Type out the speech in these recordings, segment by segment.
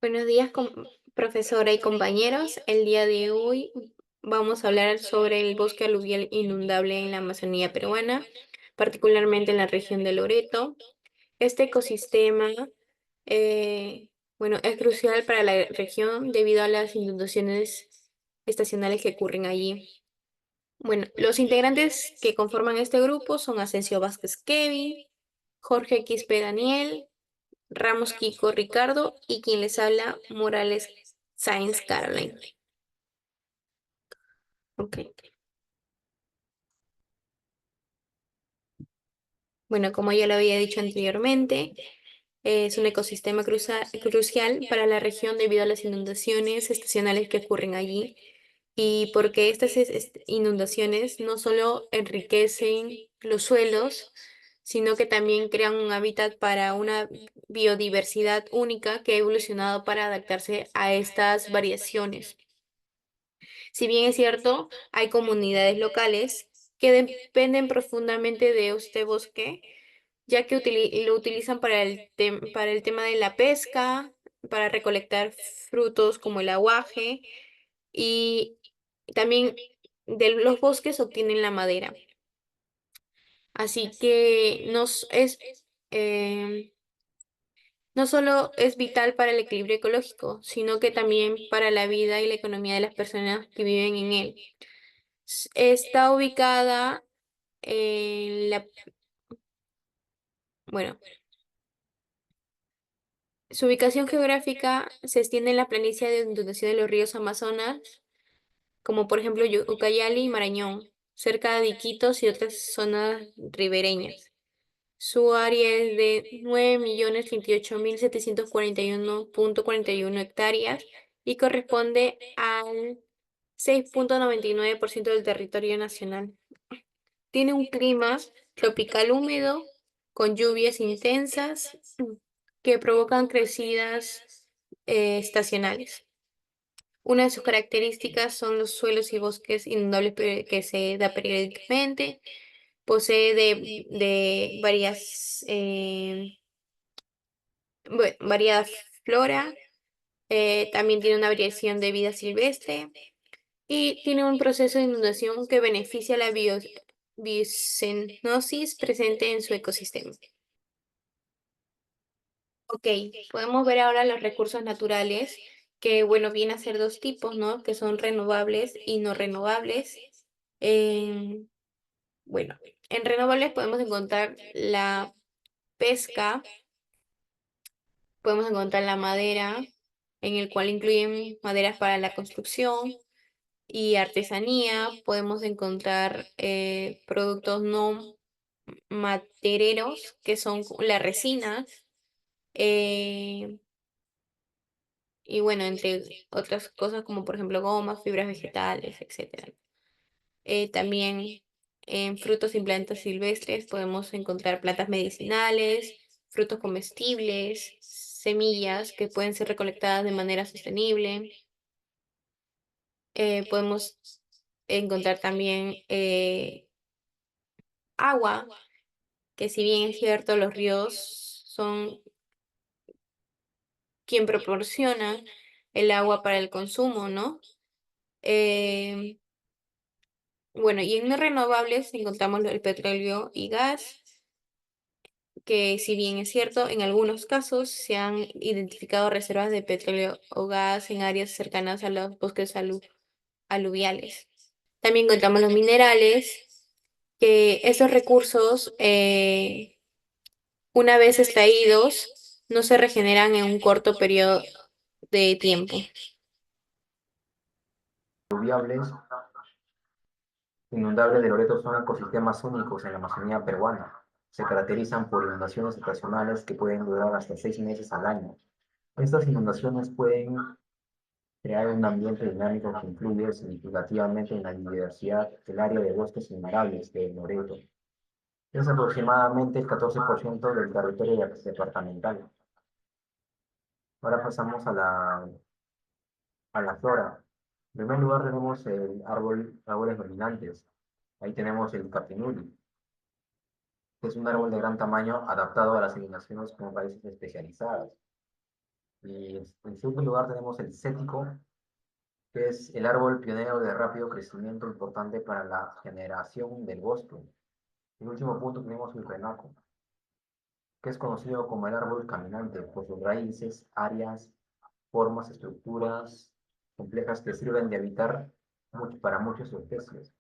Buenos días, profesora y compañeros. El día de hoy vamos a hablar sobre el bosque aluvial inundable en la Amazonía peruana, particularmente en la región de Loreto. Este ecosistema, es crucial para la región debido a las inundaciones estacionales que ocurren allí. Bueno, los integrantes que conforman este grupo son Asensio Vázquez Kevin, Jorge Quispe Daniel, Ramos Kiko Ricardo y quien les habla Morales Sáenz Caroline. Ok. Bueno, como ya lo había dicho anteriormente, es un ecosistema crucial para la región debido a las inundaciones estacionales que ocurren allí y porque estas inundaciones no solo enriquecen los suelos, sino que también crean un hábitat para una biodiversidad única que ha evolucionado para adaptarse a estas variaciones. Si bien es cierto, hay comunidades locales que dependen profundamente de este bosque, ya que lo utilizan para para el tema de la pesca, para recolectar frutos como el aguaje y también de los bosques obtienen la madera. Así que em, no solo es vital para el equilibrio ecológico, sino que también para la vida y la economía de las personas que viven en él. Está ubicada en bueno, su ubicación geográfica se extiende en la planicie de inundación de los ríos Amazonas, como por ejemplo Ucayali y Marañón, cerca de Iquitos y otras zonas ribereñas. Su área es de 9.028.741.41 hectáreas y corresponde al 6.99% del territorio nacional. Tiene un clima tropical húmedo con lluvias intensas que provocan crecidas estacionales. Una de sus características son los suelos y bosques inundables que se da periódicamente. Posee de variada flora. También tiene una variación de vida silvestre y tiene un proceso de inundación que beneficia la biocenosis presente en su ecosistema. Ok, podemos ver ahora los recursos naturales, que bueno, vienen a ser dos tipos, ¿no? Que son renovables y no renovables. Em, bueno, en renovables podemos encontrar la pesca, podemos encontrar la madera, en el cual incluyen maderas para la construcción y artesanía. Podemos encontrar productos no madereros, que son la resina. eh, Y bueno, entre otras cosas como por ejemplo gomas, fibras vegetales, etcétera. También en frutos y plantas silvestres podemos encontrar plantas medicinales, frutos comestibles, semillas que pueden ser recolectadas de manera sostenible. Podemos encontrar también agua, que si bien es cierto, los ríos son quien proporciona el agua para el consumo, ¿no? Eh, Bueno, y en no renovables encontramos el petróleo y gas, que si bien es cierto, en algunos casos se han identificado reservas de petróleo o gas en áreas cercanas a los bosques aluviales. También encontramos los minerales, que esos recursos, una vez extraídos, no se regeneran en un corto periodo de tiempo. Fluviales inundables de Loreto son ecosistemas únicos en la Amazonía peruana. Se caracterizan por inundaciones ocasionales que pueden durar hasta 6 meses al año. Estas inundaciones pueden crear un ambiente dinámico que influye significativamente en la diversidad del área de bosques innumerables de Loreto. Es aproximadamente el 14% del territorio departamental. Ahora pasamos a la flora. En primer lugar tenemos árboles dominantes. Ahí tenemos el capinuli, que es un árbol de gran tamaño adaptado a las inundaciones como países especializadas. Y en segundo lugar tenemos el cético, que es el árbol pionero de rápido crecimiento importante para la generación del bosque. En último punto tenemos el renaco, que es conocido como el árbol caminante por sus raíces, áreas, formas, estructuras complejas que sirven de hábitat para muchas especies.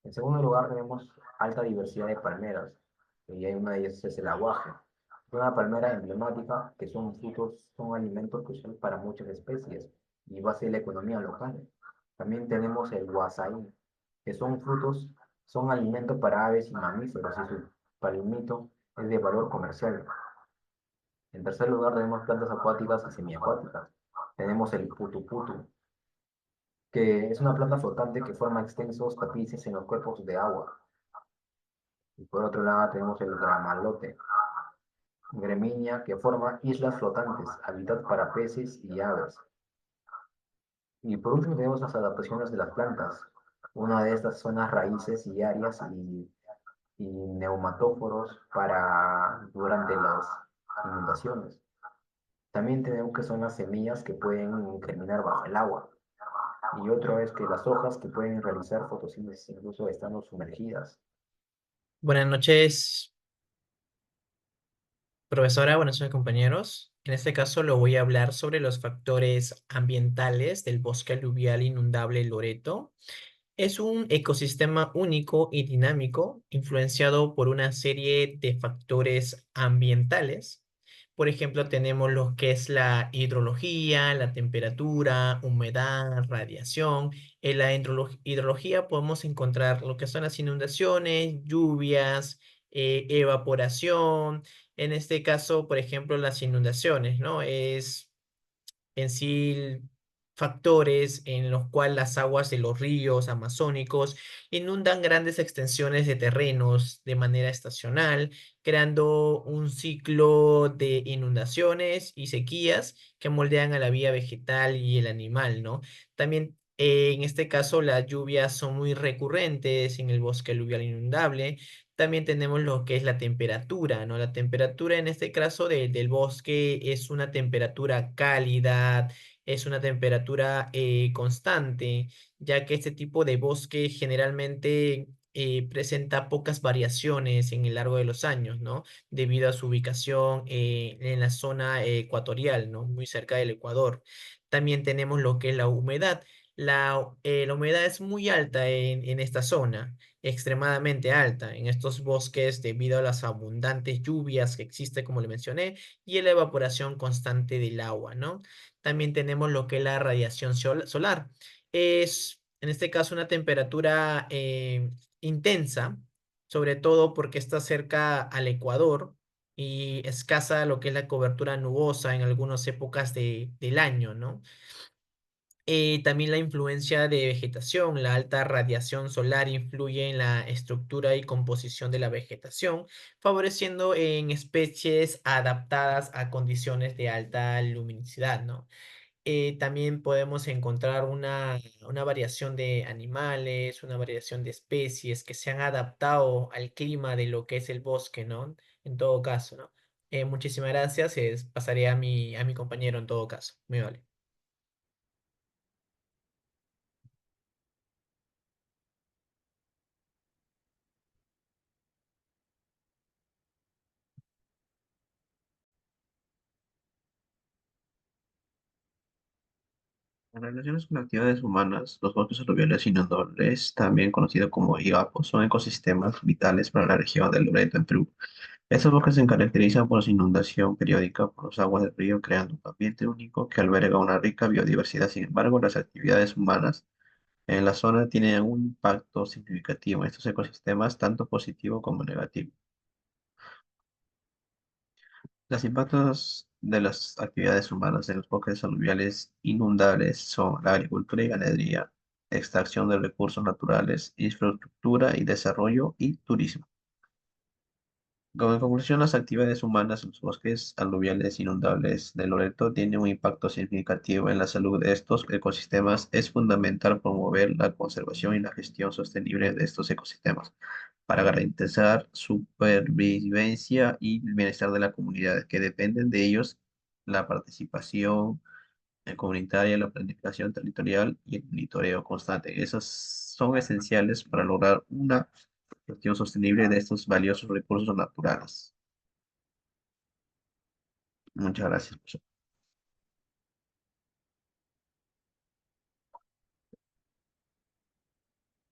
En segundo lugar tenemos alta diversidad de palmeras, y hay una de ellas es el aguaje. Es una palmera emblemática que son frutos, son alimentos que son para muchas especies y base de la economía local. También tenemos el huasaí, que son frutos, son alimentos para aves y mamíferos y su palmito es de valor comercial. En tercer lugar tenemos plantas acuáticas y semiacuáticas. Tenemos el putu, que es una planta flotante que forma extensos tapices en los cuerpos de agua. Y por otro lado tenemos el gramalote, Greminia, que forma islas flotantes, hábitat para peces y aves. Y por último tenemos las adaptaciones de las plantas. Una de estas son las raíces y áreas y neumatóforos para durante las inundaciones. También tenemos que son las semillas que pueden germinar bajo el agua. Y otro es que las hojas que pueden realizar fotosíntesis incluso estando sumergidas. Buenas noches, profesora. Buenas noches, compañeros. En este caso lo voy a hablar sobre los factores ambientales del bosque aluvial inundable Loreto. Es un ecosistema único y dinámico, influenciado por una serie de factores ambientales. Por ejemplo, tenemos lo que es la hidrología, la temperatura, humedad, radiación. En la hidrología podemos encontrar lo que son las inundaciones, lluvias, evaporación. En este caso, por ejemplo, las inundaciones, ¿no? Es en sí factores en los cuales las aguas de los ríos amazónicos inundan grandes extensiones de terrenos de manera estacional, creando un ciclo de inundaciones y sequías que moldean a la vida vegetal y el animal, ¿no? También en este caso las lluvias son muy recurrentes en el bosque aluvial inundable. También tenemos lo que es la temperatura, ¿no? La temperatura en este caso del bosque es una temperatura cálida, es una temperatura constante, ya que este tipo de bosque generalmente presenta pocas variaciones en el largo de los años, ¿no? Debido a su ubicación en la zona ecuatorial, ¿no? Muy cerca del Ecuador. También tenemos lo que es la humedad. La humedad es muy alta en esta zona, extremadamente alta en estos bosques debido a las abundantes lluvias que existe, como le mencioné, y a la evaporación constante del agua, ¿no? También tenemos lo que es la radiación solar. Es, en este caso, una temperatura intensa, sobre todo porque está cerca al Ecuador y escasa lo que es la cobertura nubosa en algunas épocas del año, ¿no? También la influencia de vegetación, la alta radiación solar influye en la estructura y composición de la vegetación, favoreciendo en especies adaptadas a condiciones de alta luminosidad, ¿no? También podemos encontrar una variación de animales, una variación de especies que se han adaptado al clima de lo que es el bosque, ¿no? En todo caso, ¿no? Muchísimas gracias. Pasaré a mi compañero en todo caso. Muy vale. En relaciones con actividades humanas, los bosques aluviales inundables, también conocidos como IGAPO, son ecosistemas vitales para la región del Loreto en Perú. Estos bosques se caracterizan por su inundación periódica por las aguas del río, creando un ambiente único que alberga una rica biodiversidad. Sin embargo, las actividades humanas en la zona tienen un impacto significativo en estos ecosistemas, tanto positivo como negativo. Los impactos de las actividades humanas en los bosques aluviales inundables son la agricultura y ganadería, extracción de recursos naturales, infraestructura y desarrollo y turismo. Como conclusión, las actividades humanas en los bosques aluviales inundables de Loreto tienen un impacto significativo en la salud de estos ecosistemas. Es fundamental promover la conservación y la gestión sostenible de estos ecosistemas para garantizar su supervivencia y el bienestar de las comunidades que dependen de ellos la participación comunitaria, la planificación territorial y el monitoreo constante. Esos son esenciales para lograr una gestión sostenible de estos valiosos recursos naturales. Muchas gracias.